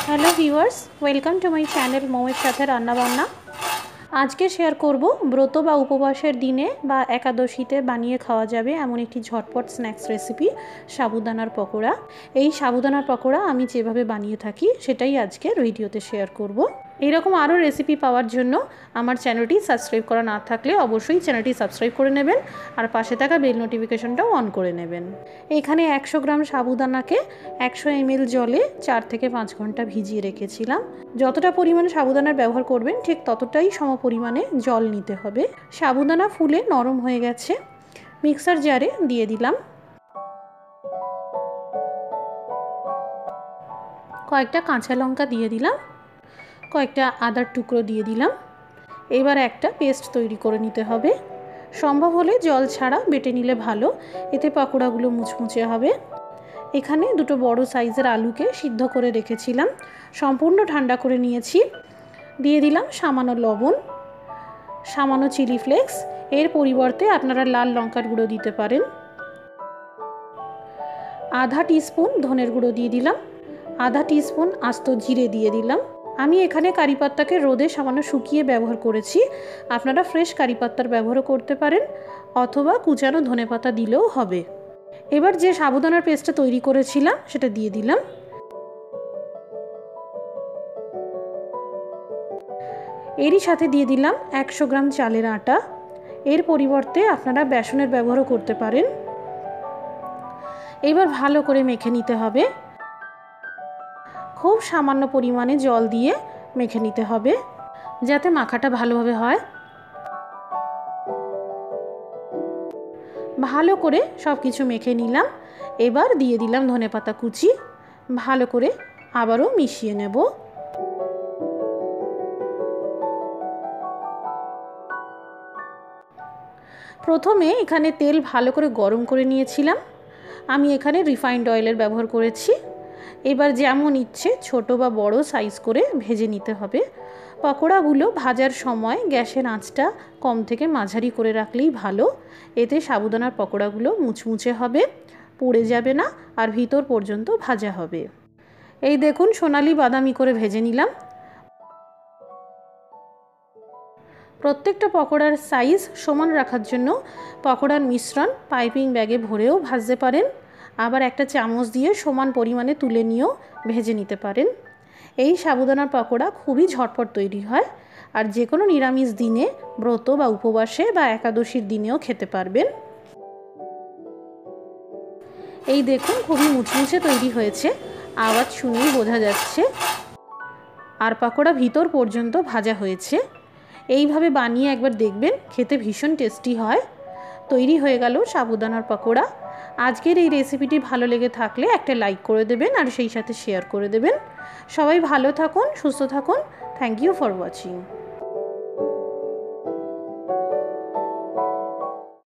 Hello viewers welcome to my channel मौएर साथे रान्ना बान्ना। आज के शेयर करब व्रत बा उपवासेर दिने बा एकादशीते बानिये खावा जाबे एमन एकटी झटपट स्नैक्स रेसिपि साबुदानार पकोड़ा। এই সাবুদানার পকোড়া আমি যেভাবে বানিয়ে থাকি সেটাই আজকের ভিডিওতে শেয়ার করব। এরকম আরও রেসিপি পাওয়ার জন্য আমার চ্যানেলটি সাবস্ক্রাইব করা না থাকলে অবশ্যই চ্যানেলটি সাবস্ক্রাইব করে নেবেন আর পাশে থাকা বেল নোটিফিকেশনটাও অন করে নেবেন। এখানে 100 গ্রাম সাবুদানাকে 100 ml জলে 4 থেকে 5 ঘন্টা ভিজিয়ে রেখেছিলাম। যতটা পরিমাণে সাবুদানার ব্যবহার করবেন ঠিক ততটাই সমপরিমাণে জল নিতে হবে। সাবুদানা ফুলে নরম হয়ে গেছে, মিক্সার জারে দিয়ে দিলাম। কয়েকটা কাঁচা লঙ্কা দিয়ে দিলাম, কয়েকটা আদার টুকরো দিয়ে দিলাম। এবার একটা পেস্ট তৈরি করে নিতে হবে। সম্ভব হলে জল ছাড়া বেটে নিলে ভালো, এতে পকোড়াগুলো মুচমুচে হবে। এখানে দুটো বড় সাইজের আলুকে সিদ্ধ করে রেখেছিলাম, সম্পূর্ণ ঠান্ডা করে নিয়েছি। দিয়ে দিলাম সামান্য লবণ, সামান্য চিলি ফ্লেক্স, এর পরিবর্তে আপনারা লাল লঙ্কার গুঁড়ো দিতে পারেন। আধা টিস্পুন ধনের গুঁড়ো দিয়ে দিলাম, আধা টিস্পুন আস্ত জিরে দিয়ে দিলাম। আমি এখানে কারি পাতাকে রোদে সামান্য শুকিয়ে ব্যবহার করেছি, আপনারা ফ্রেশ কারি পাতার ব্যবহারও করতে পারেন অথবা কুচানো ধনেপাতা দিলেও হবে। এবার যে সাবুদানার পেস্টটা তৈরি করেছিলাম সেটা দিয়ে দিলাম। এরই সাথে দিয়ে দিলাম 100 গ্রাম চালের আটা, এর পরিবর্তে আপনারা বেসনের ব্যবহারও করতে পারেন। এবার ভালো করে মেখে নিতে হবে। খুব সামান্য পরিমাণে জল দিয়ে মেখে নিতে হবে যাতে মাখাটা ভালোভাবে হয়। ভালো করে সব কিছু মেখে নিলাম। এবার দিয়ে দিলাম ধনেপাতা কুচি, ভালো করে আবারও মিশিয়ে নেব। প্রথমে এখানে তেল ভালো করে গরম করে নিয়েছিলাম। আমি এখানে রিফাইন্ড অয়েলের ব্যবহার করেছি। এবার যেমন ইচ্ছে ছোট বা বড় সাইজ করে ভেজে নিতে হবে। পকোড়াগুলো ভাজার সময় গ্যাসের আঁচটা কম থেকে মাঝারি করে রাখলেই ভালো, এতে সাবুদানার পকোড়াগুলো মুচমুচে হবে, পুড়ে যাবে না আর ভিতর পর্যন্ত ভাজা হবে। এই দেখুন সোনালি বাদামি করে ভেজে নিলাম। প্রত্যেকটা পকোড়ার সাইজ সমান রাখার জন্য পকোড়ার মিশ্রণ পাইপিং ব্যাগে ভরেও ভাজতে পারেন, আবার একটা চামচ দিয়ে সমান পরিমাণে তুলে নিয়েও ভেজে নিতে পারেন। এই সাবুদানার পকোড়া খুবই ঝটপট তৈরি হয় আর যে কোনো নিরামিষ দিনে, ব্রত বা উপবাসে বা একাদশীর দিনেও খেতে পারবেন। এই দেখুন খুবই মুচমুচে তৈরি হয়েছে, আওয়াজ শুনেই বোঝা যাচ্ছে। আর পকোড়া ভিতর পর্যন্ত ভাজা হয়েছে। এইভাবে বানিয়ে একবার দেখবেন, খেতে ভীষণ টেস্টি হয়। তৈরি হয়ে গেল সাবুদানার পকোড়া। আজকের এই রেসিপিটি ভালো লেগে থাকলে একটা লাইক করে দেবেন আর সেই সাথে শেয়ার করে দেবেন। সবাই ভালো থাকুন, সুস্থ থাকুন। Thank you for watching.